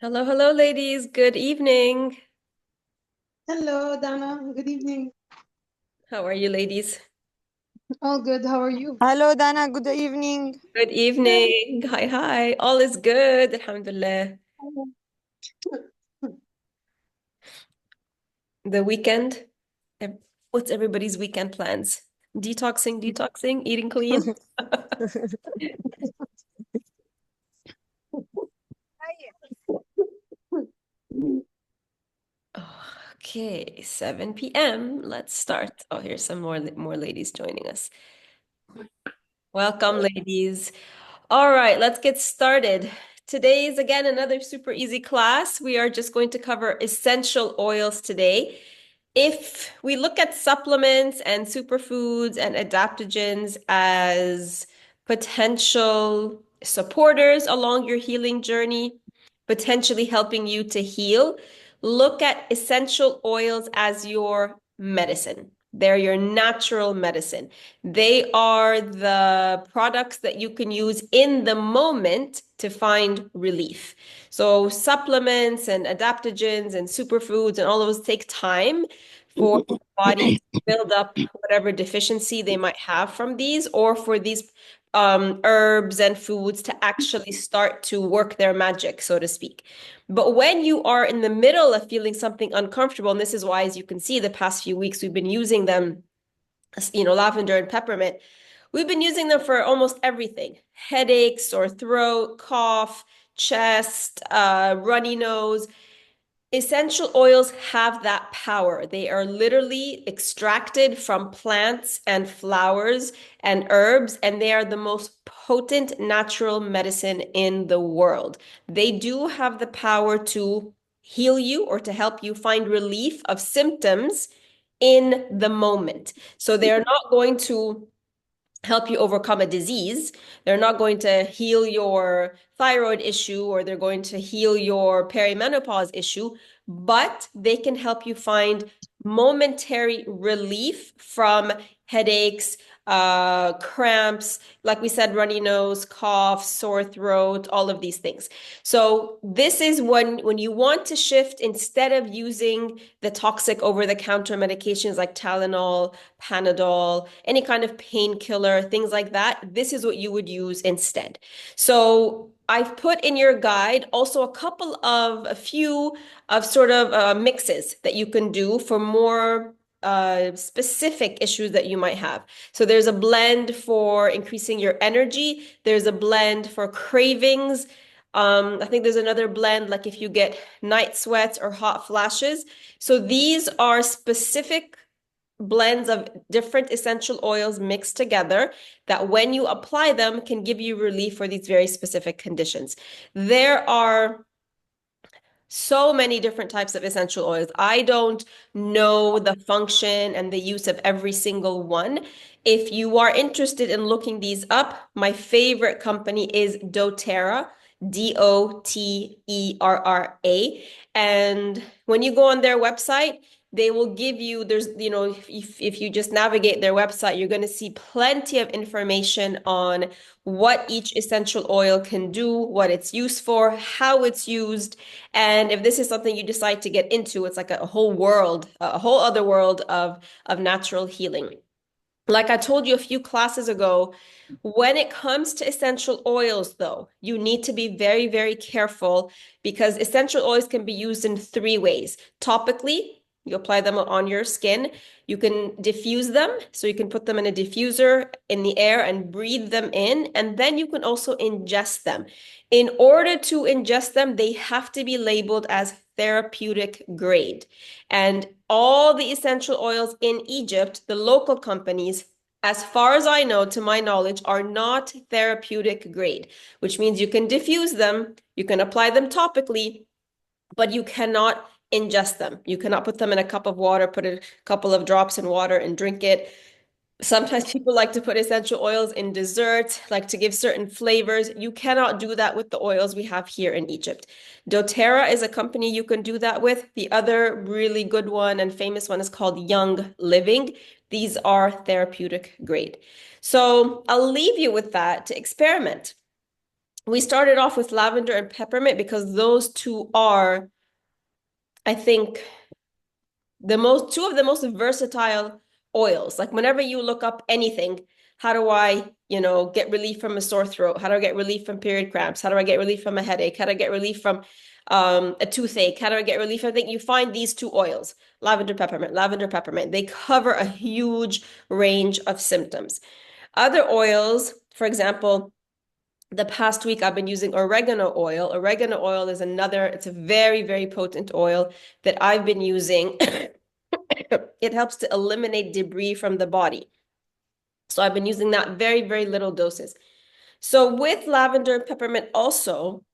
Hello, hello, ladies. Good evening. Hello, Dana. Good evening. How are you, ladies? All good. How are you? Hello, Dana. Good evening. Good Hi. evening. Hi, hi. All is good. Alhamdulillah. The weekend. ev- What's everybody's weekend plans? Detoxing, detoxing, eating clean. Okay, 7 p.m. Let's start. Oh, here's some more ladies joining us. Welcome, ladies. All right, let's get started. Today is again another super easy class. We are just going to cover essential oils today. If we look at supplements and superfoods and adaptogens as potential supporters along your healing journey, potentially helping you to heal, look at essential oils as your medicine. They're your natural medicine. They are the products that you can use in the moment to find relief. So supplements and adaptogens and superfoods and all those take time for the body to build up whatever deficiency they might have from these, or for these herbs and foods to actually start to work their magic, so to speak. But when you are in the middle of feeling something uncomfortable, and this is why, as you can see, the past few weeks we've been using them, lavender and peppermint. We've been using them for almost everything: headaches, sore throat, cough, chest, runny nose. Essential oils have that power. They are literally extracted from plants and flowers and herbs, and they are the most potent natural medicine in the world. They do have the power to heal you or to help you find relief of symptoms in the moment. So they're not going to help you overcome a disease. They're not going to heal your thyroid issue, or they're going to heal your perimenopause issue, but they can help you find momentary relief from headaches, cramps, like we said, runny nose, cough, sore throat, all of these things. So this is when you want to shift, instead of using the toxic over-the-counter medications like Tylenol, Panadol, any kind of painkiller, things like that, this is what you would use instead. So I've put in your guide also a few of sort of mixes that you can do for more specific issues that you might have. So there's a blend for increasing your energy. There's a blend for cravings. I think there's another blend, like if you get night sweats or hot flashes. So these are specific blends of different essential oils mixed together that when you apply them can give you relief for these very specific conditions. There are so many different types of essential oils. I don't know the function and the use of every single one. If you are interested in looking these up, my favorite company is doTERRA, DOTERRA. And when you go on their website, they will give you, if you just navigate their website, you're going to see plenty of information on what each essential oil can do, what it's used for, how it's used. And if this is something you decide to get into, it's like a whole world, a whole other world of natural healing. Like I told you a few classes ago, when it comes to essential oils, though, you need to be very, very careful, because essential oils can be used in three ways. Topically, you apply them on your skin. You can diffuse them, so you can put them in a diffuser in the air and breathe them in, and then you can also ingest them. In order to ingest them, they have to be labeled as therapeutic grade. And all the essential oils in Egypt, the local companies, as far as I know, to my knowledge, are not therapeutic grade, which means you can diffuse them, you can apply them topically, but you cannot ingest them. You cannot put them in a cup of water, put a couple of drops in water and drink it. Sometimes people like to put essential oils in desserts, like to give certain flavors. You cannot do that with the oils we have here in Egypt. doTERRA is a company you can do that with. The other really good one and famous one is called Young Living. These are therapeutic grade. So I'll leave you with that to experiment. We started off with lavender and peppermint because those two are, I think, two of the most versatile oils. Like whenever you look up anything, how do I, get relief from a sore throat? How do I get relief from period cramps? How do I get relief from a headache? How do I get relief from a toothache? How do I get relief? I think you find these two oils, lavender, peppermint, lavender, peppermint. They cover a huge range of symptoms. Other oils, for example, the past week I've been using oregano oil. Oregano oil is it's a very, very potent oil that I've been using. It helps to eliminate debris from the body. So I've been using that very, very little doses. So with lavender and peppermint also,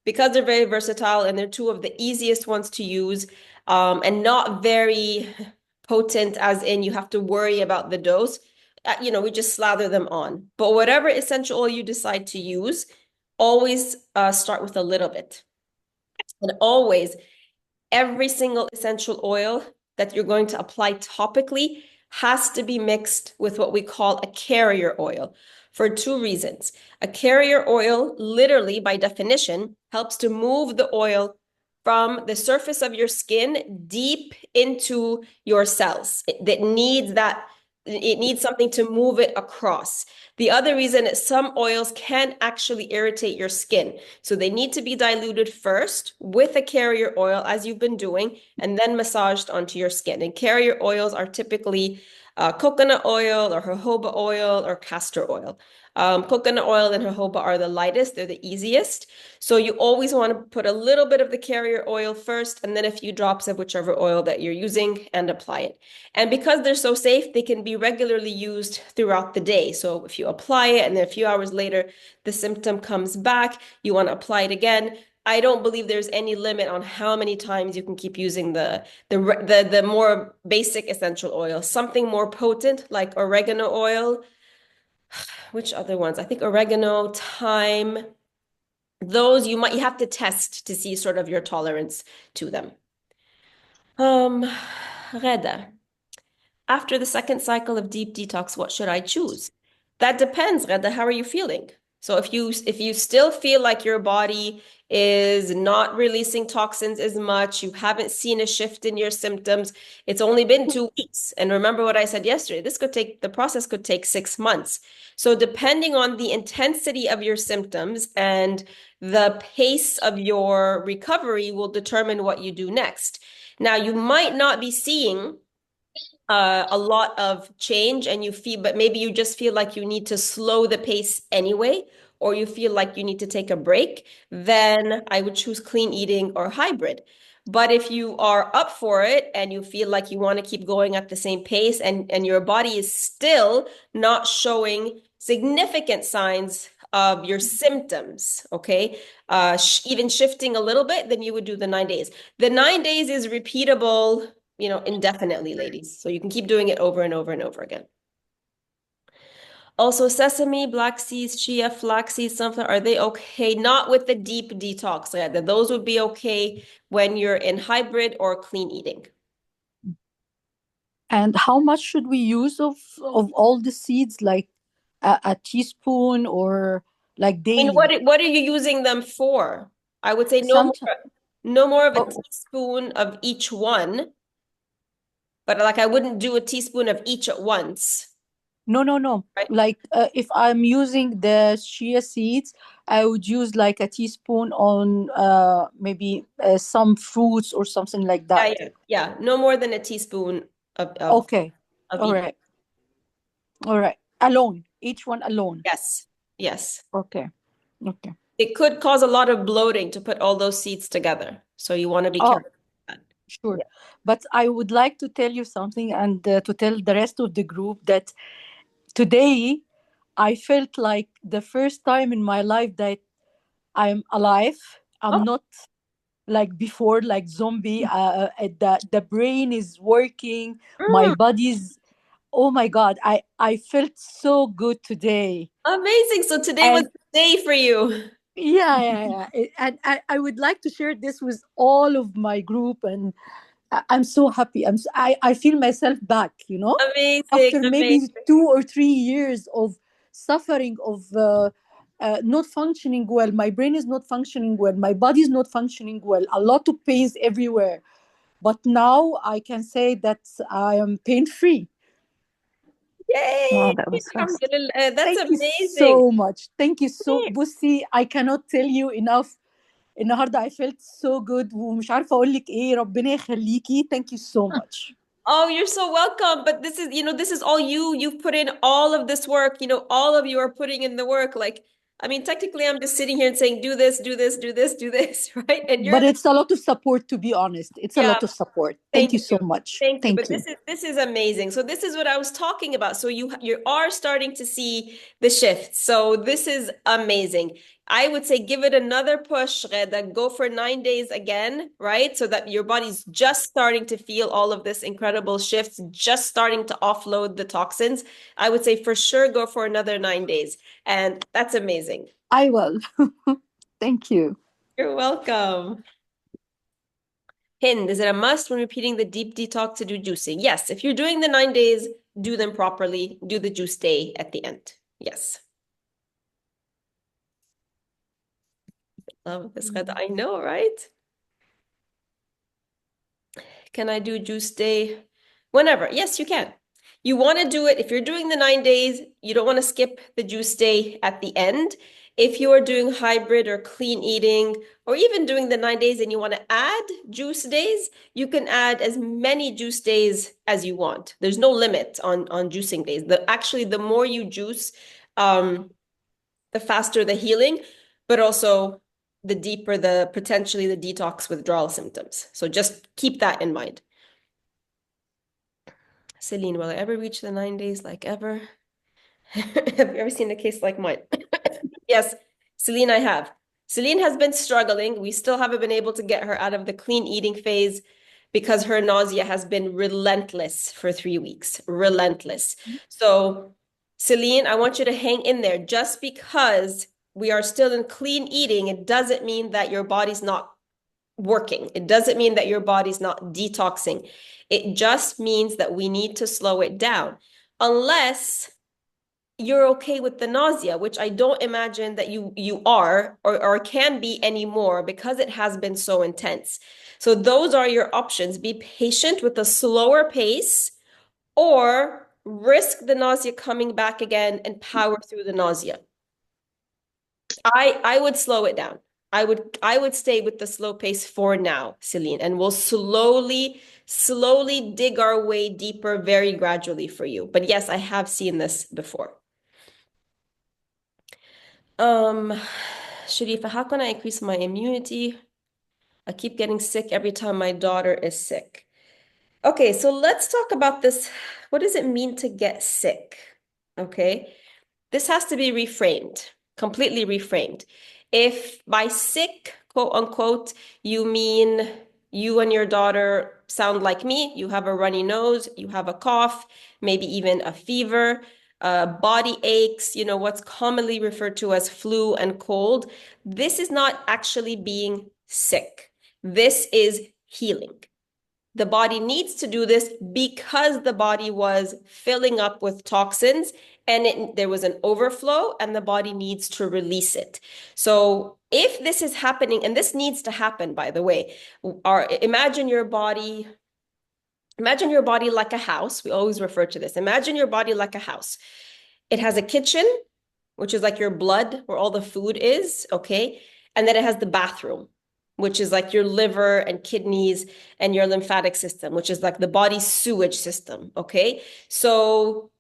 because they're very versatile and they're two of the easiest ones to use, and not very potent as in you have to worry about the dose, we just slather them on. But whatever essential oil you decide to use, always start with a little bit. And always, every single essential oil that you're going to apply topically has to be mixed with what we call a carrier oil for two reasons. A carrier oil, literally by definition, helps to move the oil from the surface of your skin deep into your cells. It needs something to move it across. The other reason is some oils can actually irritate your skin. So they need to be diluted first with a carrier oil, as you've been doing, and then massaged onto your skin. And carrier oils are typically coconut oil or jojoba oil or castor oil. Coconut oil and jojoba are the lightest, they're the easiest. So you always want to put a little bit of the carrier oil first and then a few drops of whichever oil that you're using and apply it. And because they're so safe, they can be regularly used throughout the day. So if you apply it and then a few hours later, the symptom comes back, you want to apply it again. I don't believe there's any limit on how many times you can keep using the more basic essential oil. Something more potent like oregano oil. Which other ones? I think oregano, thyme. Those you have to test to see sort of your tolerance to them. Reda, after the second cycle of deep detox, what should I choose? That depends, Reda. How are you feeling? So if you still feel like your body is not releasing toxins as much, you haven't seen a shift in your symptoms, it's only been 2 weeks. And remember what I said yesterday, the process could take 6 months. So depending on the intensity of your symptoms and the pace of your recovery will determine what you do next. Now, you might not be seeing a lot of change but maybe you just feel like you need to slow the pace anyway, or you feel like you need to take a break, then I would choose clean eating or hybrid. But if you are up for it and you feel like you want to keep going at the same pace and your body is still not showing significant signs of your symptoms, okay, even shifting a little bit, then you would do the 9 days. The 9 days is repeatable indefinitely, ladies. So you can keep doing it over and over and over again. Also, sesame, black seeds, chia, flax seeds, sunflower, are they okay? Not with the deep detox. Those would be okay when you're in hybrid or clean eating. And how much should we use of all the seeds, like a teaspoon or like daily? What are you using them for? I would say no more of a teaspoon of each one. But like I wouldn't do a teaspoon of each at once. No. Right? Like if I'm using the chia seeds, I would use like a teaspoon on maybe some fruits or something like that. Yeah. No more than a teaspoon of okay. Of All right. All right. Alone. Each one alone. Yes. Okay. It could cause a lot of bloating to put all those seeds together. So you want to be careful. Sure. Yeah. But I would like to tell you something and to tell the rest of the group that today I felt like the first time in my life that I'm alive. I'm not like before, like zombie. The brain is working. My body's, oh my God, I felt so good today. Amazing. So today was the day for you. Yeah. And I would like to share this with all of my group, and I'm so happy. I feel myself back, Amazing. After maybe 2 or 3 years of suffering, of not functioning well. My brain is not functioning well. My body is not functioning well. A lot of pains everywhere. But now I can say that I am pain-free. Yay! Wow, that was fast. Alhamdulillah. That's Thank you amazing. so much. Thank you so. Thanks. بصي, I cannot tell you enough. النهارده I felt so good ومش عارفة أقول لك إيه. ربنا يخليكي. Thank you so much. Oh, you're so welcome. But this is, this is all you. You've put in all of this work. All of you are putting in the work. Like, I mean, technically, I'm just sitting here and saying, do this, do this, do this, do this, right? And you're But it's a lot of support, to be honest. It's a Yeah. lot of support. Thank you so much. Thank you. Thank But you. this is amazing. So this is what I was talking about. So you are starting to see the shift. So this is amazing. I would say give it another push, Gheda. Go for 9 days again, right? So that your body's just starting to feel all of this incredible shifts, just starting to offload the toxins. I would say for sure go for another 9 days. And that's amazing. I will. Thank you. You're welcome. Hind, is it a must when repeating the deep detox to do juicing? Yes, if you're doing the 9 days, do them properly. Do the juice day at the end. Yes. Love this, Ghada. I know, right? Can I do juice day? Whenever. Yes, you can. You want to do it if you're doing the 9 days, you don't want to skip the juice day at the end. If you are doing hybrid or clean eating, or even doing the 9 days and you want to add juice days, you can add as many juice days as you want. There's no limit on juicing days. Actually, the more you juice, the faster the healing, but also the deeper potentially the detox withdrawal symptoms. So just keep that in mind. Celine, will I ever reach the 9 days like ever? Have you ever seen a case like mine? Yes, Celine, I have. Celine has been struggling. We still haven't been able to get her out of the clean eating phase because her nausea has been relentless for 3 weeks. Relentless. So, Celine, I want you to hang in there. Just because we are still in clean eating, it doesn't mean that your body's not working. It doesn't mean that your body's not detoxing. It just means that we need to slow it down. Unless you're okay with the nausea, which I don't imagine that you are or can be anymore because it has been so intense. So those are your options. Be patient with a slower pace or risk the nausea coming back again and power through the nausea. I would slow it down. I would stay with the slow pace for now, Celine, and we'll slowly dig our way deeper very gradually for you. But yes, I have seen this before. Sharifa, how can I increase my immunity? I keep getting sick every time my daughter is sick. Okay, so let's talk about this. What does it mean to get sick? Okay, this has to be reframed, completely reframed. If by sick, quote unquote, you mean you and your daughter sound like me, you have a runny nose, you have a cough, maybe even a fever, body aches, what's commonly referred to as flu and cold. This is not actually being sick. This is healing. The body needs to do this because the body was filling up with toxins and there was an overflow and the body needs to release it. So if this is happening, and this needs to happen, by the way, imagine your body like a house. We always refer to this. Imagine your body like a house. It has a kitchen, which is like your blood, where all the food is, okay? And then it has the bathroom, which is like your liver and kidneys and your lymphatic system, which is like the body's sewage system, okay? So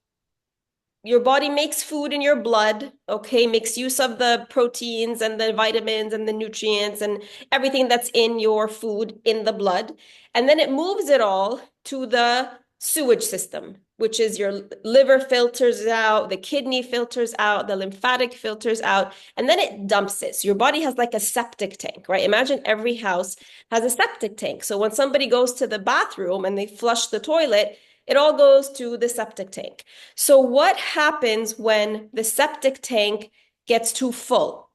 your body makes food in your blood, okay? Makes use of the proteins and the vitamins and the nutrients and everything that's in your food in the blood. And then it moves it all to the sewage system, which is your liver filters out, the kidney filters out, the lymphatic filters out, and then it dumps it. So your body has like a septic tank, right? Imagine every house has a septic tank. So when somebody goes to the bathroom and they flush the toilet, it all goes to the septic tank. So what happens when the septic tank gets too full?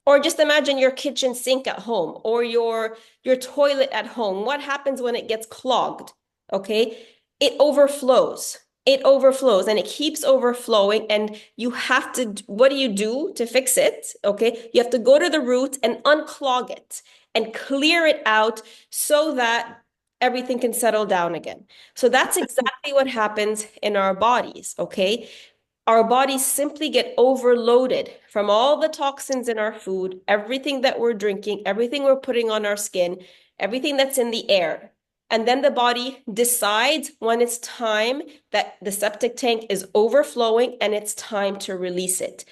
Or just imagine your kitchen sink at home or your toilet at home. What happens when it gets clogged? Okay, it overflows. it overflows and it keeps overflowing. And you have to, what do you do to fix it? Okay. You have to go to the root and unclog it and clear it out so that everything can settle down again. So that's exactly what happens in our bodies. Okay. Our bodies simply get overloaded from all the toxins in our food, everything that we're drinking, everything we're putting on our skin, everything that's in the air. And then the body decides when it's time that the septic tank is overflowing and it's time to release it.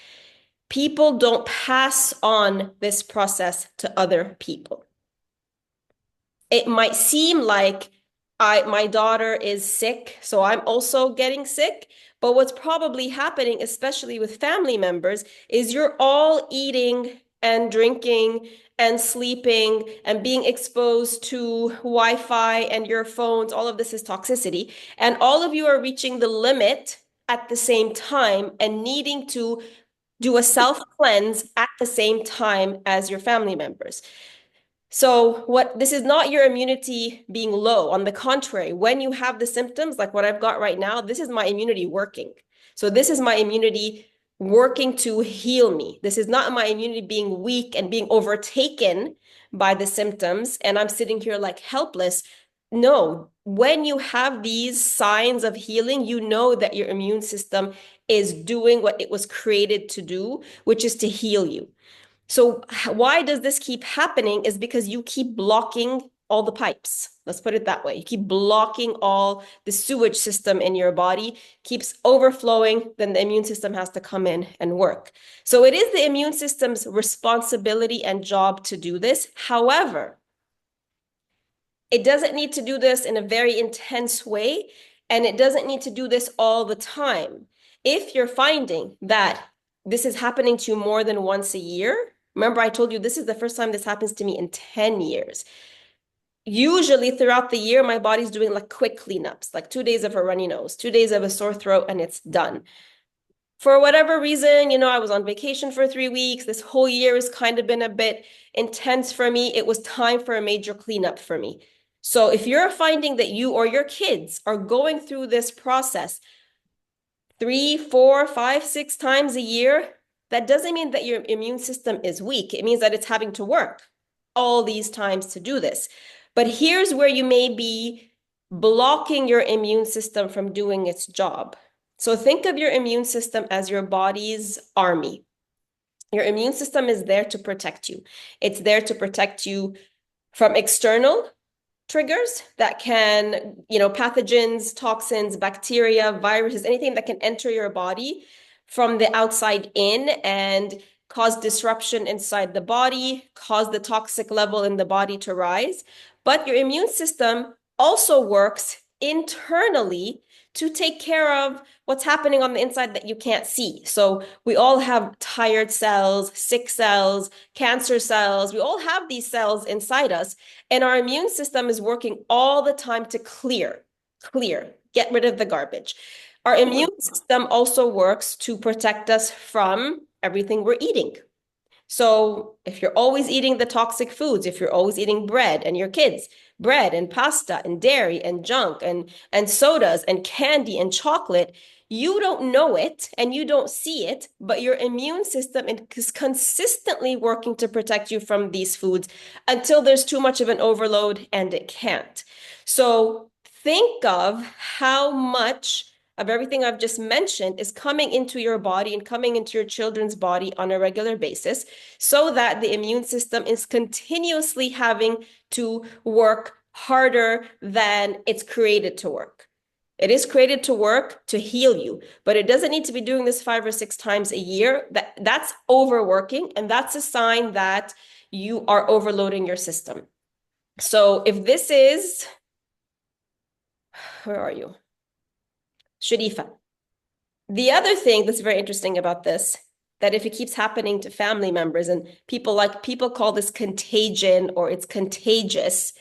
People don't pass on this process to other people. It might seem like my daughter is sick, so I'm also getting sick. But what's probably happening, especially with family members, is you're all eating and drinking and sleeping and being exposed to Wi-Fi and your phones. All of this is toxicity. And all of you are reaching the limit at the same time and needing to do a self-cleanse at the same time as your family members. So this is not your immunity being low. On the contrary, when you have the symptoms like what I've got right now, this is my immunity working. So this is my immunity working to heal me. This is not my immunity being weak and being overtaken by the symptoms. And I'm sitting here like helpless. No, when you have these signs of healing, you know that your immune system is doing what it was created to do, which is to heal you. So why does this keep happening is because you keep blocking all the pipes. Let's put it that way. You keep blocking all the sewage system in your body, keeps overflowing, then the immune system has to come in and work. So it is the immune system's responsibility and job to do this. However, it doesn't need to do this in a very intense way, and it doesn't need to do this all the time. If you're finding that this is happening to you more than once a year, remember I told you this is the first time this happens to me in 10 years. Usually throughout the year, my body's doing like quick cleanups, like 2 days of a runny nose, 2 days of a sore throat, and it's done. For whatever reason, I was on vacation for 3 weeks. This whole year has kind of been a bit intense for me. It was time for a major cleanup for me. So if you're finding that you or your kids are going through this process 3, 4, 5, 6 times a year, that doesn't mean that your immune system is weak. It means that it's having to work all these times to do this. But here's where you may be blocking your immune system from doing its job. So think of your immune system as your body's army. Your immune system is there to protect you. It's there to protect you from external triggers that can, pathogens, toxins, bacteria, viruses, anything that can enter your body from the outside in and cause disruption inside the body, cause the toxic level in the body to rise. But your immune system also works internally to take care of what's happening on the inside that you can't see. So we all have tired cells, sick cells, cancer cells. We all have these cells inside us. And our immune system is working all the time to clear, get rid of the garbage. Our immune system also works to protect us from everything we're eating. So if you're always eating the toxic foods, if you're always eating bread and your kids, bread and pasta and dairy and junk and sodas and candy and chocolate, you don't know it and you don't see it, but your immune system is consistently working to protect you from these foods until there's too much of an overload and it can't. So think of how much of everything I've just mentioned is coming into your body and coming into your children's body on a regular basis so that the immune system is continuously having to work harder than it's created to work. It is created to work to heal you, but it doesn't need to be doing this 5 or 6 times a year. That's overworking, and that's a sign that you are overloading your system. So if this is, where are you? Sharifa. The other thing that's very interesting about this, that if it keeps happening to family members and people call this contagion or it's contagious.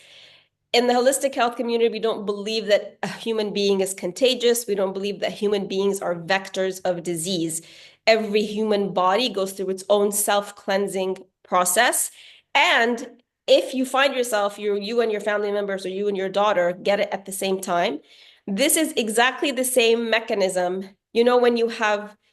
In the holistic health community, we don't believe that a human being is contagious. We don't believe that human beings are vectors of disease. Every human body goes through its own self-cleansing process. And if you find yourself, you and your family members or you and your daughter get it at the same time, This is exactly the same mechanism. You know, when you're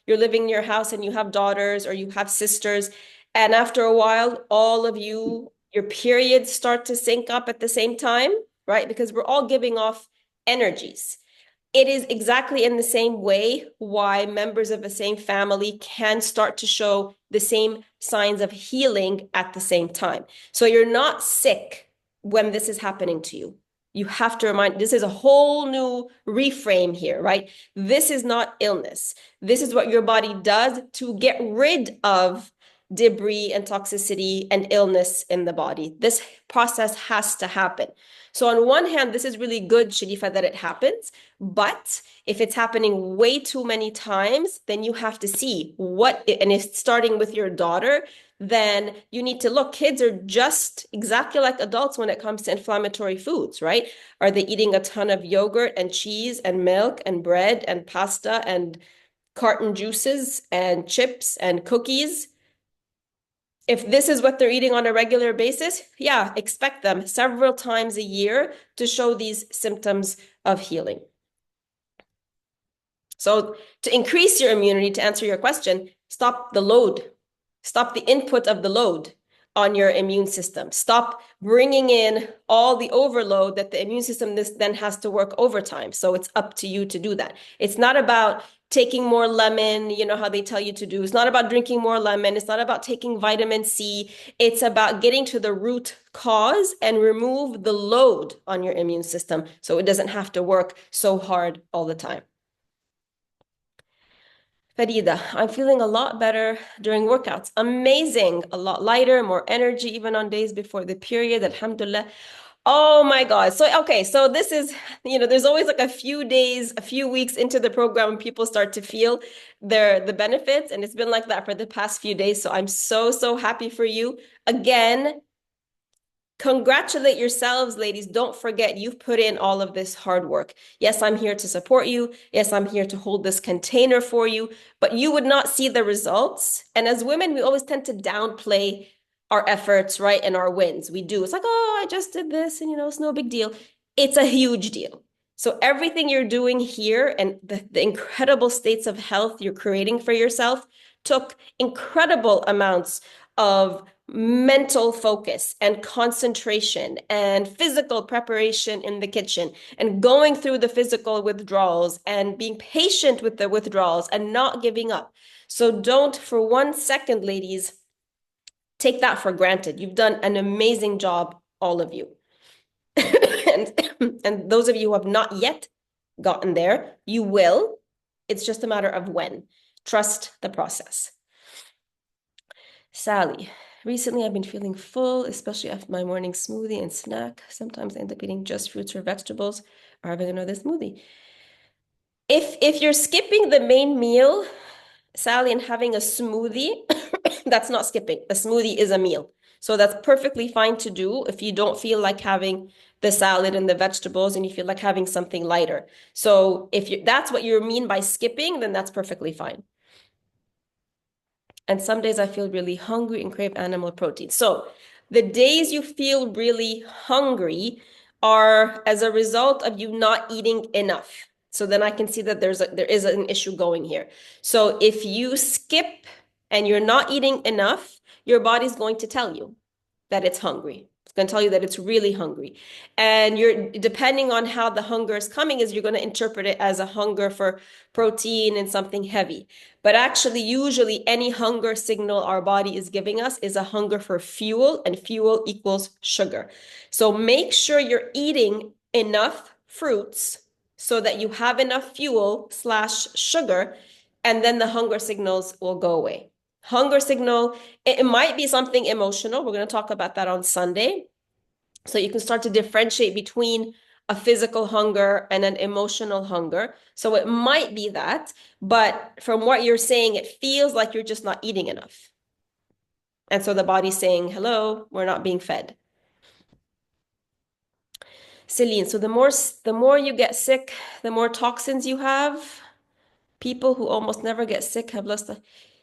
living in your house and you have daughters or you have sisters, and after a while, all of you, your periods start to sync up at the same time, right? Because we're all giving off energies. It is exactly in the same way why members of the same family can start to show the same signs of healing at the same time. So you're not sick when this is happening to you. You have to remind, this is a whole new reframe here, right? This is not illness. This is what your body does to get rid of debris and toxicity and illness in the body. This process has to happen. So on one hand, this is really good, Sharifa, that it happens. But if it's happening way too many times, then you have to see what, and if it's starting with your daughter, then you need to look. Kids are just exactly like adults when it comes to inflammatory foods, right? Are they eating a ton of yogurt and cheese and milk and bread and pasta and carton juices and chips and cookies? If this is what they're eating on a regular basis, yeah, expect them several times a year to show these symptoms of healing. So to increase your immunity, to answer your question, stop the load. Stop the input of the load on your immune system. Stop bringing in all the overload that the immune system then has to work overtime. So it's up to you to do that. It's not about taking more lemon, you know how they tell you to do. It's not about drinking more lemon. It's not about taking vitamin C. It's about getting to the root cause and remove the load on your immune system so it doesn't have to work so hard all the time. Farida, I'm feeling a lot better during workouts. Amazing. A lot lighter, more energy, even on days before the period. Alhamdulillah. Oh my God. So, okay. So this is, there's always like a few days, a few weeks into the program when people start to feel the benefits. And it's been like that for the past few days. So I'm so, so happy for you. Again, congratulate yourselves, ladies. Don't forget you've put in all of this hard work. Yes, I'm here to support you. Yes, I'm here to hold this container for you, but you would not see the results. And as women, we always tend to downplay our efforts, right? And our wins. We do. It's like, oh, I just did this and, it's no big deal. It's a huge deal. So everything you're doing here and the incredible states of health you're creating for yourself took incredible amounts of mental focus and concentration and physical preparation in the kitchen and going through the physical withdrawals and being patient with the withdrawals and not giving up. So don't for 1 second, ladies, take that for granted. You've done an amazing job, all of you. and those of you who have not yet gotten there, you will. It's just a matter of when. Trust the process. Sally, recently I've been feeling full, especially after my morning smoothie and snack. Sometimes I end up eating just fruits or vegetables or having another smoothie. If you're skipping the main meal, Sally, and having a smoothie, that's not skipping. A smoothie is a meal. So that's perfectly fine to do if you don't feel like having the salad and the vegetables and you feel like having something lighter. So if that's what you mean by skipping, then that's perfectly fine. And some days I feel really hungry and crave animal protein. So the days you feel really hungry are as a result of you not eating enough. So then I can see that there is an issue going here. So if you skip and you're not eating enough, your body's going to tell you that it's hungry. It's going to tell you that it's really hungry. And depending on how the hunger is coming, you're going to interpret it as a hunger for protein and something heavy. But actually, usually any hunger signal our body is giving us is a hunger for fuel, and fuel equals sugar. So make sure you're eating enough fruits so that you have enough fuel/sugar, and then the hunger signals will go away. Hunger signal, it might be something emotional. We're going to talk about that on Sunday. So you can start to differentiate between a physical hunger and an emotional hunger. So it might be that, but from what you're saying, it feels like you're just not eating enough. And so the body's saying, hello, we're not being fed. Celine, so the more you get sick, the more toxins you have. People who almost never get sick have less.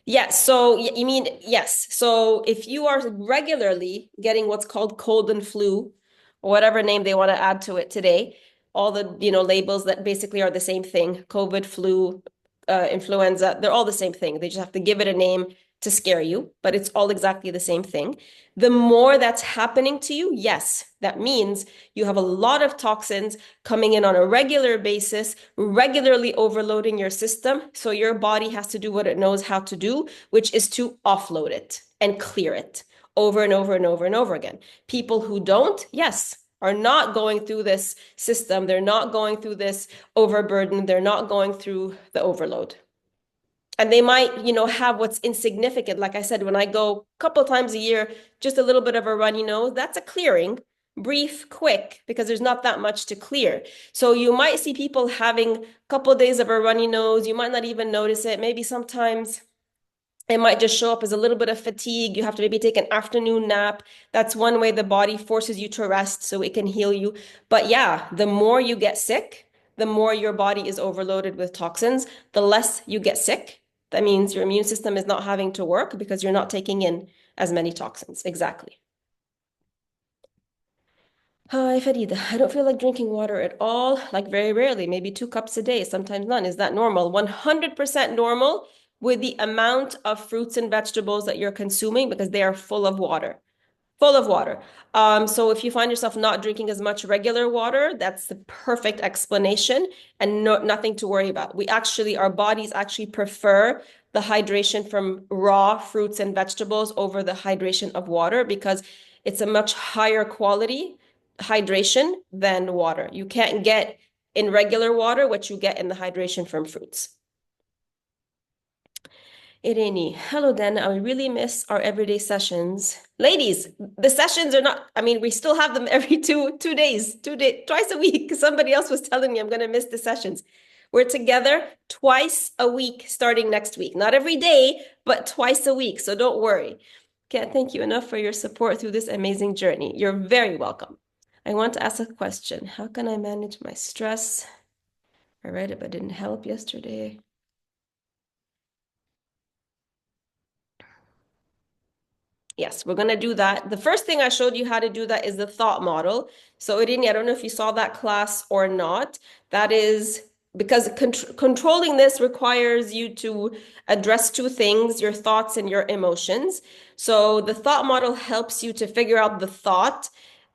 Yes. So you mean, yes. So if you are regularly getting what's called cold and flu, or whatever name they want to add to it today, all the, labels that basically are the same thing. COVID, flu, influenza, they're all the same thing. They just have to give it a name to scare you, but it's all exactly the same thing. The more that's happening to you, yes, that means you have a lot of toxins coming in on a regular basis, regularly overloading your system. So your body has to do what it knows how to do, which is to offload it and clear it over and over and over and over again. People who don't, yes, are not going through this system. They're not going through this overburden. They're not going through the overload. And they might, have what's insignificant. Like I said, when I go a couple times a year, just a little bit of a runny nose, that's a clearing, brief, quick, because there's not that much to clear. So you might see people having a couple of days of a runny nose. You might not even notice it. Maybe sometimes it might just show up as a little bit of fatigue. You have to maybe take an afternoon nap. That's one way the body forces you to rest so it can heal you. But yeah, the more you get sick, the more your body is overloaded with toxins, the less you get sick. That means your immune system is not having to work because you're not taking in as many toxins. Exactly. Hi, Farida. I don't feel like drinking water at all, like very rarely, maybe 2 cups a day, sometimes none. Is that normal? 100% normal with the amount of fruits and vegetables that you're consuming because they are full of water. Full of water. So if you find yourself not drinking as much regular water, that's the perfect explanation and nothing to worry about. Our bodies actually prefer the hydration from raw fruits and vegetables over the hydration of water because it's a much higher quality hydration than water. You can't get in regular water what you get in the hydration from fruits. Irene, hello, Dan. I really miss our everyday sessions. Ladies, the sessions are not, we still have them every two days, twice a week. Somebody else was telling me I'm going to miss the sessions. We're together twice a week starting next week. Not every day, but twice a week. So don't worry. Can't thank you enough for your support through this amazing journey. You're very welcome. I want to ask a question. How can I manage my stress? I read it, but didn't help yesterday. Yes, we're going to do that. The first thing I showed you how to do that is the thought model. So Irini, I don't know if you saw that class or not. That is because controlling this requires you to address two things, your thoughts and your emotions. So the thought model helps you to figure out the thought,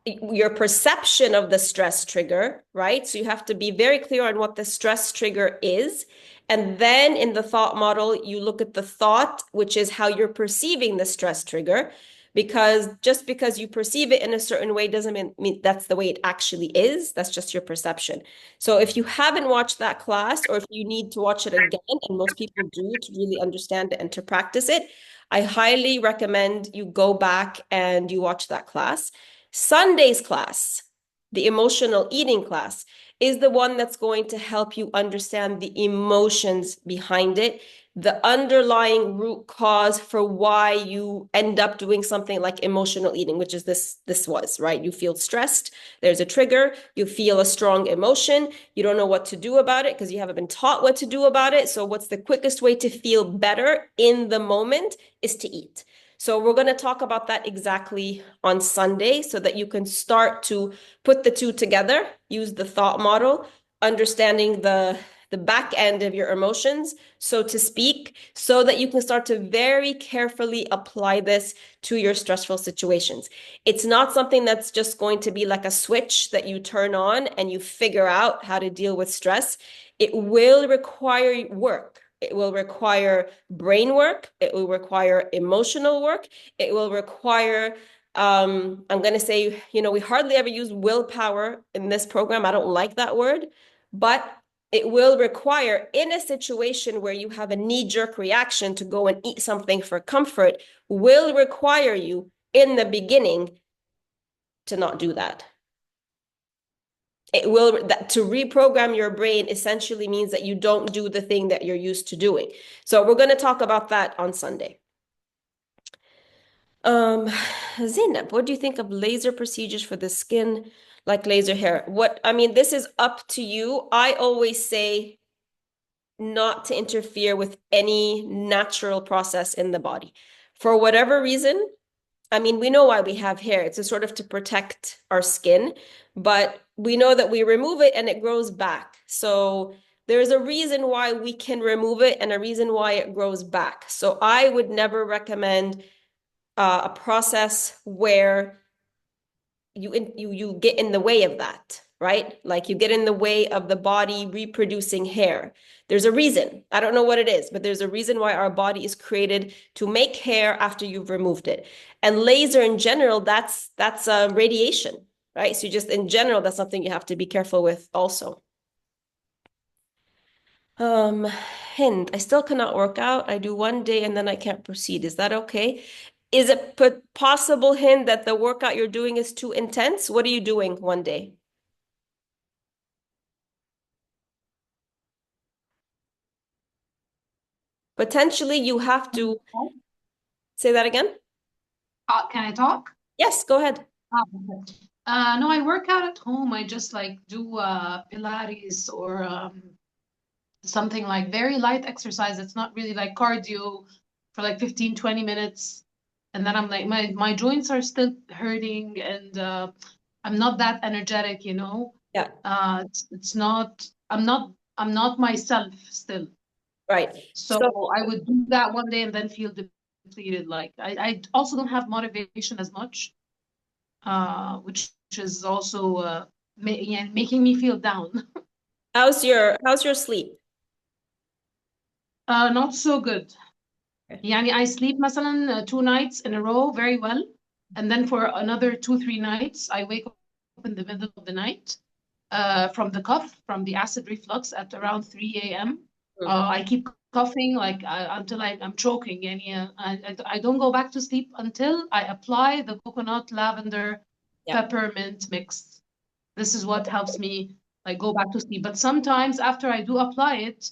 your perception of the stress trigger, right? So you have to be very clear on what the stress trigger is. And then in the thought model, you look at the thought, which is how you're perceiving the stress trigger, because just because you perceive it in a certain way doesn't mean that's the way it actually is. That's just your perception. So if you haven't watched that class, or if you need to watch it again, and most people do to really understand it and to practice it, I highly recommend you go back and you watch that class. Sunday's class, the emotional eating class, is the one that's going to help you understand the emotions behind it, the underlying root cause for why you end up doing something like emotional eating, which is this was, right? You feel stressed, there's a trigger, you feel a strong emotion, you don't know what to do about it because you haven't been taught what to do about it. So what's the quickest way to feel better in the moment is to eat. So we're going to talk about that exactly on Sunday so that you can start to put the two together, use the thought model, understanding the back end of your emotions, so to speak, so that you can start to very carefully apply this to your stressful situations. It's not something that's just going to be like a switch that you turn on and you figure out how to deal with stress. It will require work. It will require brain work. It will require emotional work. It will require, I'm going to say, we hardly ever use willpower in this program. I don't like that word, but it will require, in a situation where you have a knee-jerk reaction to go and eat something for comfort, will require you in the beginning to not do that. It will, to reprogram your brain essentially means that you don't do the thing that you're used to doing. So we're going to talk about that on Sunday. Zainab, what do you think of laser procedures for the skin, like laser hair? This is up to you. I always say not to interfere with any natural process in the body. For whatever reason, we know why we have hair. It's a sort of to protect our skin, but we know that we remove it and it grows back. So there's a reason why we can remove it and a reason why it grows back. So I would never recommend a process where you get in the way of that, right? Like you get in the way of the body reproducing hair. There's a reason. I don't know what it is, but there's a reason why our body is created to make hair after you've removed it. And laser in general, that's radiation, right? So just in general, that's something you have to be careful with also. Hind, I still cannot work out. I do one day and then I can't proceed. Is that okay? Is it possible, Hind, that the workout you're doing is too intense? What are you doing one day? Potentially, you have to say that again. Can I talk? Yes, go ahead. Okay. No, I work out at home. I just like do Pilates or something like very light exercise. It's not really like cardio for like 15, 20 minutes. And then I'm like, my joints are still hurting and I'm not that energetic, you know? Yeah. It's not, I'm not myself still. Right. So I would do that one day and then feel depleted. Like I also don't have motivation as much, which is also making me feel down. How's your sleep? Not so good. Okay. يعني I sleep مثلا 2 nights in a row very well, and then for another 2-3 nights I wake up in the middle of the night from the cough, from the acid reflux at around 3 a.m. I keep coughing like until I'm choking. يعني I don't go back to sleep until I apply the coconut lavender peppermint mix. This is what helps me like go back to sleep. But sometimes after I do apply it,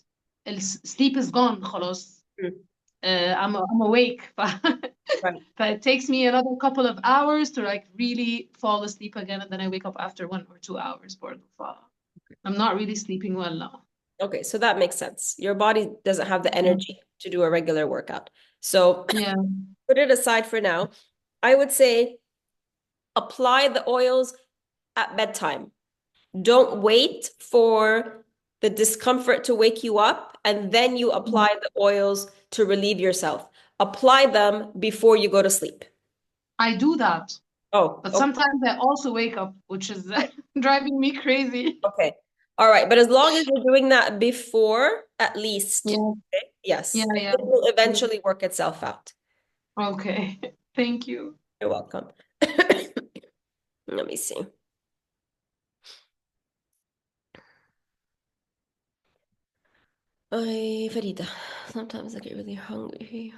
sleep is gone خلاص. I'm awake. Right. But it takes me another couple of hours to like really fall asleep again, and then I wake up after 1 or 2 hours. I'm not really sleeping well now. Okay, so that makes sense. Your body doesn't have the energy to do a regular workout. So Yeah. put it aside for now. I would say apply the oils at bedtime. Don't wait for the discomfort to wake you up and then you apply the oils to relieve yourself. Apply them before you go to sleep. I do that. Oh, But okay. sometimes I also wake up, which is driving me crazy. Okay. All right. But as long as you're doing that before, at least, Yeah. okay? Yes, Yeah. it will eventually work itself out. Okay. Thank you. You're welcome. Let me see. Farida, sometimes I get really hungry.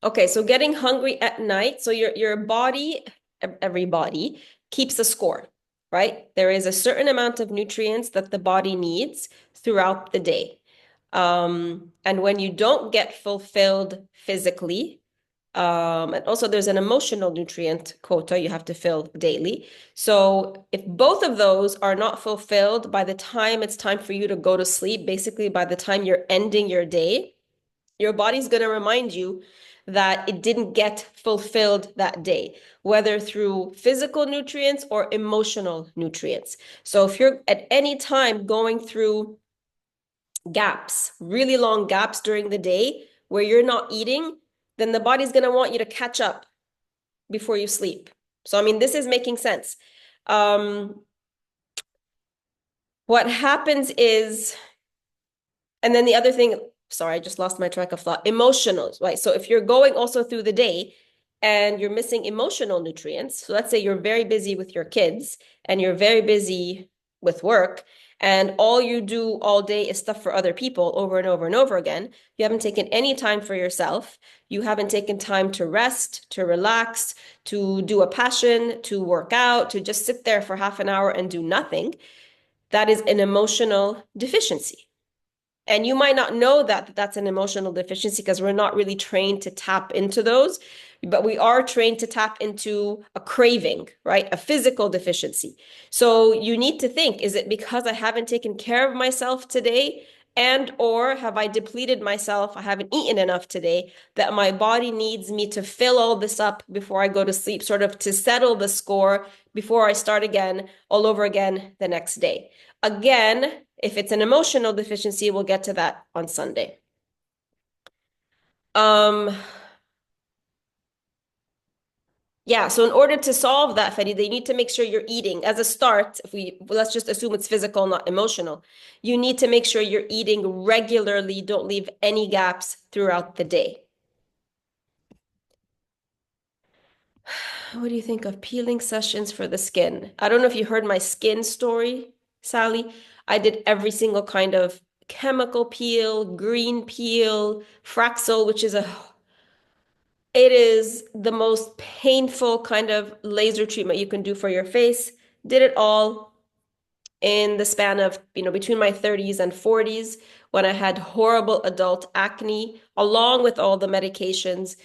Okay, so getting hungry at night. So your body, every body keeps a score, right? There is a certain amount of nutrients that the body needs throughout the day. And when you don't get fulfilled physically, and also there's an emotional nutrient quota you have to fill daily. So if both of those are not fulfilled by the time it's time for you to go to sleep, basically by the time you're ending your day, your body's going to remind you that it didn't get fulfilled that day, whether through physical nutrients or emotional nutrients. So if you're at any time going through gaps, really long gaps during the day where you're not eating, then the body's going to want you to catch up before you sleep. So, I mean, this is making sense. What happens is, and then the other thing, sorry, I just lost my track of thought, emotional, right? So if you're going also through the day and you're missing emotional nutrients, so let's say you're very busy with your kids and you're very busy with work, and all you do all day is stuff for other people over and over and over again. You haven't taken any time for yourself. You haven't taken time to rest, to relax, to do a passion, to work out, to just sit there for half an hour and do nothing. That is an emotional deficiency. And you might not know that that's an emotional deficiency because we're not really trained to tap into those, but we are trained to tap into a craving, right? A physical deficiency. So you need to think, is it because I haven't taken care of myself today And or have I depleted myself? I haven't eaten enough today that my body needs me to fill all this up before I go to sleep, sort of to settle the score before I start again, all over again the next day. Again, if it's an emotional deficiency, we'll get to that on Sunday. Yeah, so in order to solve that, Fadi, they need to make sure you're eating as a start. Let's just assume it's physical, not emotional. You need to make sure you're eating regularly. Don't leave any gaps throughout the day. What do you think of peeling sessions for the skin? I don't know if you heard my skin story, Sally. I did every single kind of chemical peel, green peel, Fraxel, which is it is the most painful kind of laser treatment you can do for your face. Did it all in the span of, between my 30s and 40s when I had horrible adult acne, along with all the medications.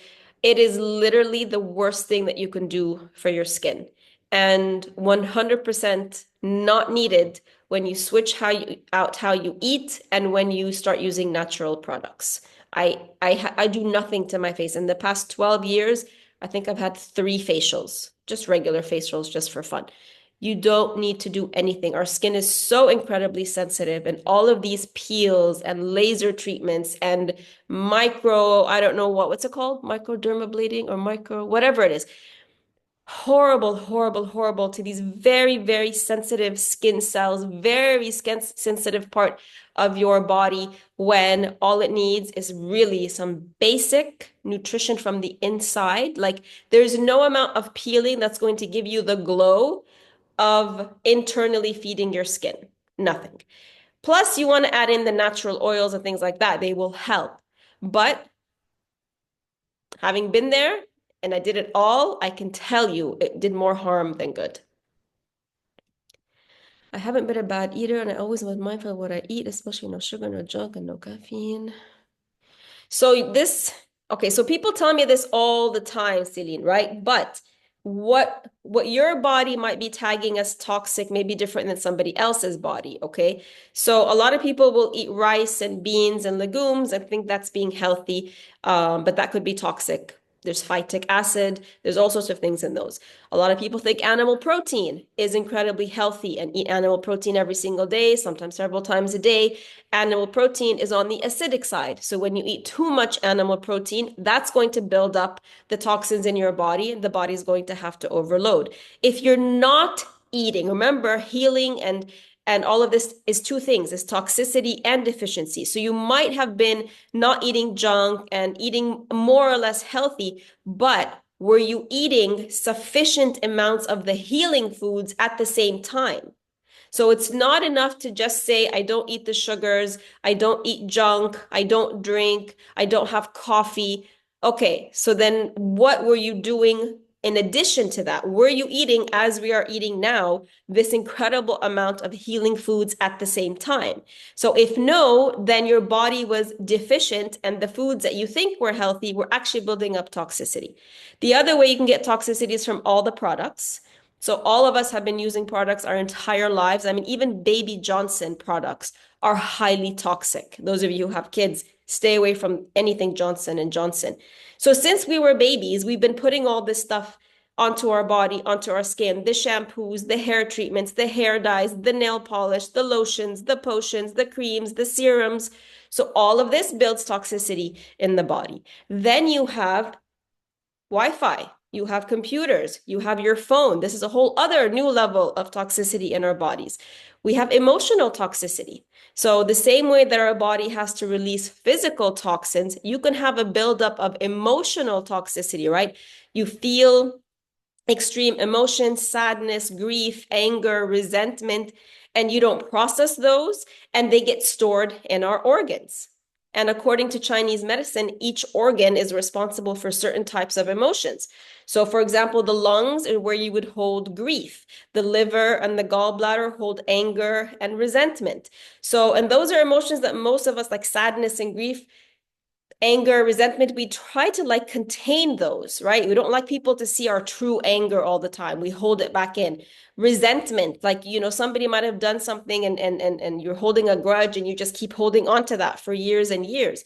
It is literally the worst thing that you can do for your skin, and 100% not needed when you switch how you eat and when you start using natural products. I do nothing to my face. In the past 12 years, I think I've had 3 facials, just regular facials, just for fun. You don't need to do anything. Our skin is so incredibly sensitive, and all of these peels and laser treatments and I don't know what's it called? Microdermabrasion or whatever it is. Horrible, horrible, horrible to these very, very sensitive skin cells, very sensitive part of your body, when all it needs is really some basic nutrition from the inside. Like, there's no amount of peeling that's going to give you the glow of internally feeding your skin. Nothing. Plus, you want to add in the natural oils and things like that. They will help. But having been there, and I did it all, I can tell you it did more harm than good. I haven't been a bad eater, and I always was mindful of what I eat, especially no sugar, no junk, and no caffeine. So people tell me this all the time, Celine, right? But what your body might be tagging as toxic may be different than somebody else's body, okay? So a lot of people will eat rice and beans and legumes and think that's being healthy, but that could be toxic. There's phytic acid. There's all sorts of things in those. A lot of people think animal protein is incredibly healthy and eat animal protein every single day, sometimes several times a day. Animal protein is on the acidic side. So when you eat too much animal protein, that's going to build up the toxins in your body, and the body's going to have to overload. If you're not eating, remember, healing and all of this is 2 things, is toxicity and deficiency. So you might have been not eating junk and eating more or less healthy, but were you eating sufficient amounts of the healing foods at the same time? So it's not enough to just say, I don't eat the sugars, I don't eat junk, I don't drink, I don't have coffee. Okay, so then what were you doing in addition to that? Were you eating, as we are eating now, this incredible amount of healing foods at the same time? So if no, then your body was deficient, and the foods that you think were healthy were actually building up toxicity. The other way you can get toxicity is from all the products. So all of us have been using products our entire lives. I mean, even Baby Johnson products are highly toxic. Those of you who have kids, stay away from anything Johnson & Johnson. So since we were babies, we've been putting all this stuff onto our body, onto our skin, the shampoos, the hair treatments, the hair dyes, the nail polish, the lotions, the potions, the creams, the serums. So all of this builds toxicity in the body. Then you have Wi-Fi. You have computers, you have your phone. This is a whole other new level of toxicity in our bodies. We have emotional toxicity. So the same way that our body has to release physical toxins, you can have a buildup of emotional toxicity, right? You feel extreme emotions, sadness, grief, anger, resentment, and you don't process those, and they get stored in our organs. And according to Chinese medicine, each organ is responsible for certain types of emotions. So for example, the lungs are where you would hold grief. The liver and the gallbladder hold anger and resentment. So, and those are emotions that most of us, like sadness and grief, anger, resentment, we try to like contain those, right? We don't like people to see our true anger all the time. We hold it back in. Resentment, like, you know, somebody might have done something and you're holding a grudge and you just keep holding on to that for years and years.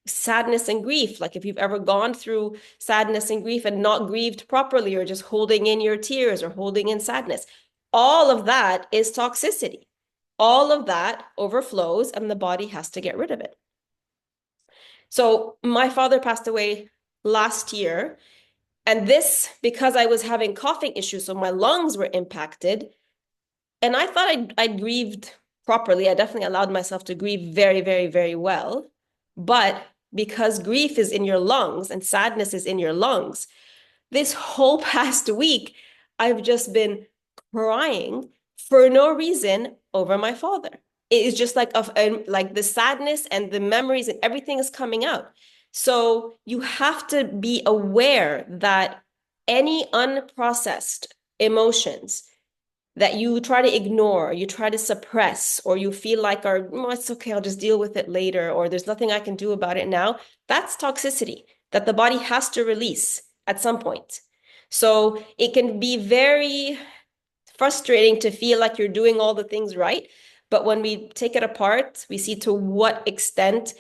Sadness and grief, like if you've ever gone through sadness and grief and not grieved properly, or just holding in your tears or holding in sadness, all of that is toxicity. All of that overflows and the body has to get rid of it. So my father passed away last year, and this because I was having coughing issues, so my lungs were impacted, and I thought I grieved properly. I definitely allowed myself to grieve very, very, very well. But because grief is in your lungs and sadness is in your lungs, this whole past week, I've just been crying for no reason over my father. It is just like the sadness and the memories and everything is coming out. So you have to be aware that any unprocessed emotions that you try to ignore, you try to suppress, or you feel like oh, it's okay, I'll just deal with it later, or there's nothing I can do about it now, that's toxicity that the body has to release at some point. So it can be very frustrating to feel like you're doing all the things right. But when we take it apart, we see to what extent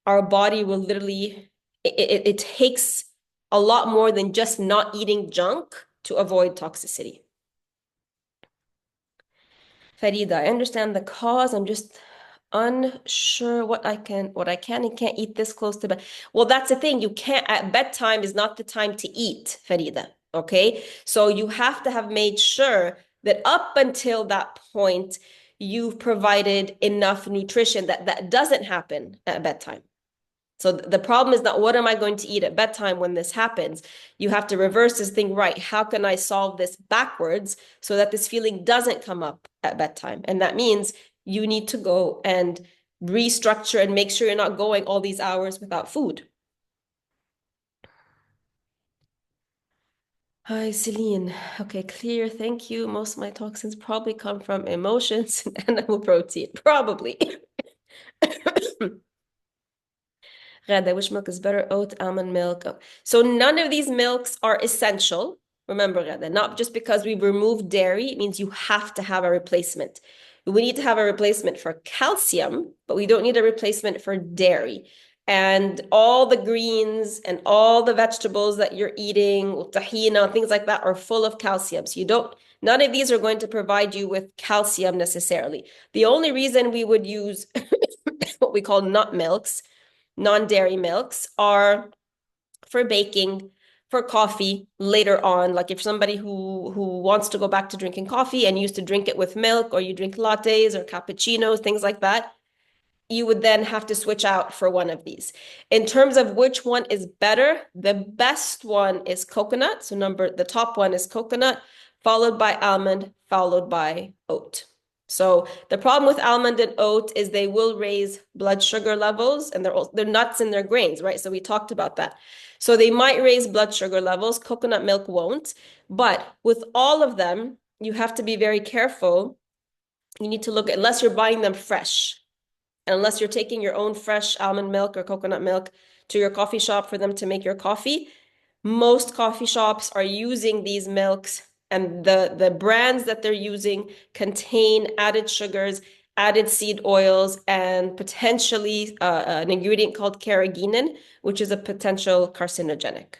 our body will literally, it takes a lot more than just not eating junk to avoid toxicity. Farida, I understand the cause. I'm just unsure what I can and can't eat this close to bed. Well, that's the thing. You can't, at bedtime is not the time to eat, Farida. Okay. So you have to have made sure that up until that point, you've provided enough nutrition that doesn't happen at bedtime. So the problem is not what am I going to eat at bedtime when this happens? You have to reverse this thing, right? How can I solve this backwards so that this feeling doesn't come up at bedtime? And that means you need to go and restructure and make sure you're not going all these hours without food. Hi, Celine. Okay, clear. Thank you. Most of my toxins probably come from emotions and animal protein. Probably. Ghada, which milk is better? Oat, almond milk. Oh. So none of these milks are essential. Remember, Ghada, not just because we removed dairy, it means you have to have a replacement. We need to have a replacement for calcium, but we don't need a replacement for dairy. And all the greens and all the vegetables that you're eating, tahina, things like that, are full of calcium. So none of these are going to provide you with calcium necessarily. The only reason we would use what we call nut milks, non-dairy milks, are for baking, for coffee later on. Like if somebody who wants to go back to drinking coffee and used to drink it with milk, or you drink lattes or cappuccinos, things like that, you would then have to switch out for one of these. In terms of which one is better, the best one is coconut. So the top one is coconut, followed by almond, followed by oat. So the problem with almond and oat is they will raise blood sugar levels, and they're nuts and they're grains, right? So we talked about that. So they might raise blood sugar levels. Coconut milk won't. But with all of them, you have to be very careful. You need to look at, unless you're buying them fresh, and unless you're taking your own fresh almond milk or coconut milk to your coffee shop for them to make your coffee, most coffee shops are using these milks, and the brands that they're using contain added sugars, added seed oils, and potentially an ingredient called carrageenan, which is a potential carcinogenic.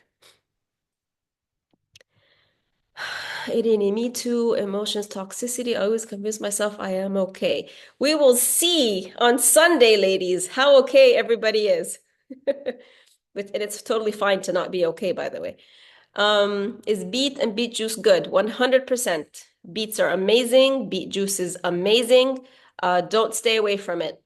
Irini, me too. Emotions, toxicity. I always convince myself I am okay. We will see on Sunday, ladies, how okay everybody is. And it's totally fine to not be okay, by the way. Is beet and beet juice good? 100%. Beets are amazing. Beet juice is amazing. Don't stay away from it.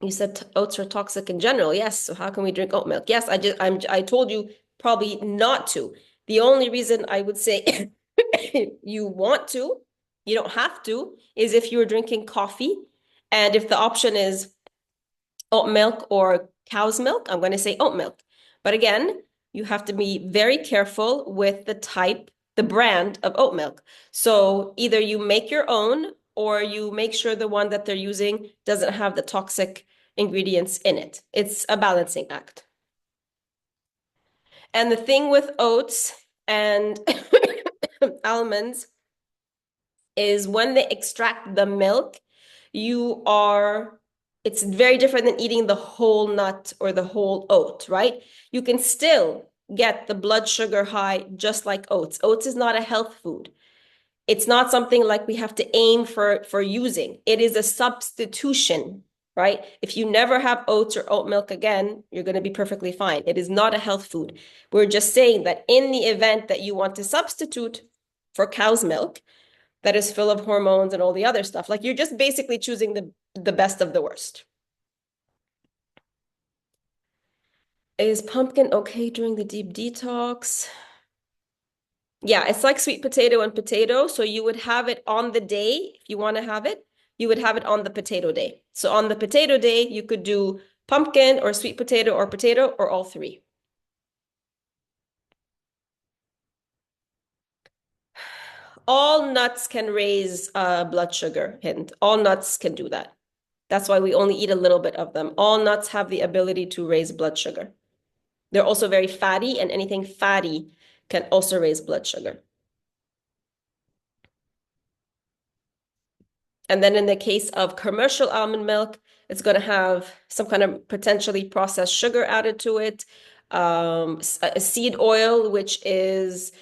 You said oats are toxic in general. Yes. So how can we drink oat milk? Yes, I told you probably not to. The only reason I would say you want to, you don't have to, is if you're drinking coffee, and if the option is oat milk or cow's milk, I'm going to say oat milk. But again, you have to be very careful with the brand of oat milk. So either you make your own, or you make sure the one that they're using doesn't have the toxic ingredients in it. It's a balancing act. And the thing with oats and almonds is when they extract the milk, it's very different than eating the whole nut or the whole oat, right? You can still get the blood sugar high just like oats. Oats is not a health food. It's not something like we have to aim for using. It is a substitution, right? If you never have oats or oat milk again, you're going to be perfectly fine. It is not a health food. We're just saying that in the event that you want to substitute for cow's milk, that is full of hormones and all the other stuff, like you're just basically choosing the best of the worst. Is pumpkin okay during the deep detox? Yeah, it's like sweet potato and potato. So you would have it on the day, if you want to have it, you would have it on the potato day. So on the potato day, you could do pumpkin or sweet potato or all three. All nuts can raise blood sugar, Hind. All nuts can do that. That's why we only eat a little bit of them. All nuts have the ability to raise blood sugar. They're also very fatty, and anything fatty can also raise blood sugar. And then in the case of commercial almond milk, it's going to have some kind of potentially processed sugar added to it, a seed oil, which is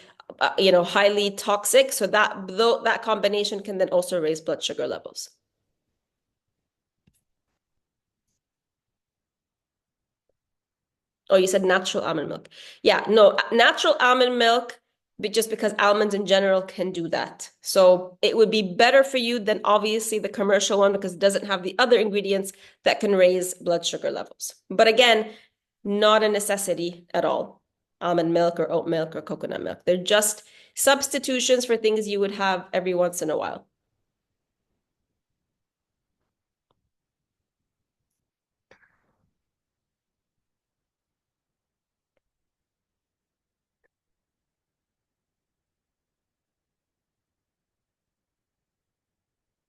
highly toxic. So that combination can then also raise blood sugar levels. Oh, you said natural almond milk. Yeah, no, natural almond milk, but just because almonds in general can do that. So it would be better for you than obviously the commercial one because it doesn't have the other ingredients that can raise blood sugar levels. But again, not a necessity at all. Almond milk or oat milk or coconut milk. They're just substitutions for things you would have every once in a while.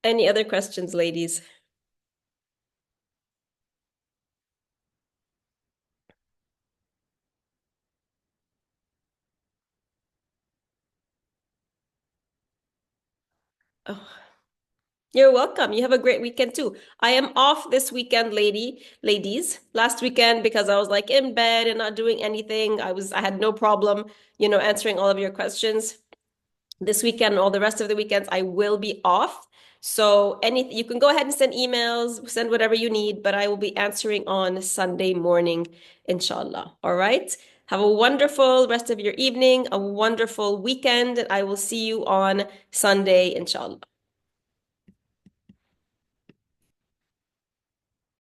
Any other questions, ladies? Oh, you're welcome. You have a great weekend too. I am off this weekend, ladies. Last weekend, because I was like in bed and not doing anything. I had no problem, answering all of your questions. This weekend and all the rest of the weekends, I will be off. So you can go ahead and send emails, send whatever you need, but I will be answering on Sunday morning, inshallah. All right. Have a wonderful rest of your evening, a wonderful weekend, and I will see you on Sunday, inshallah.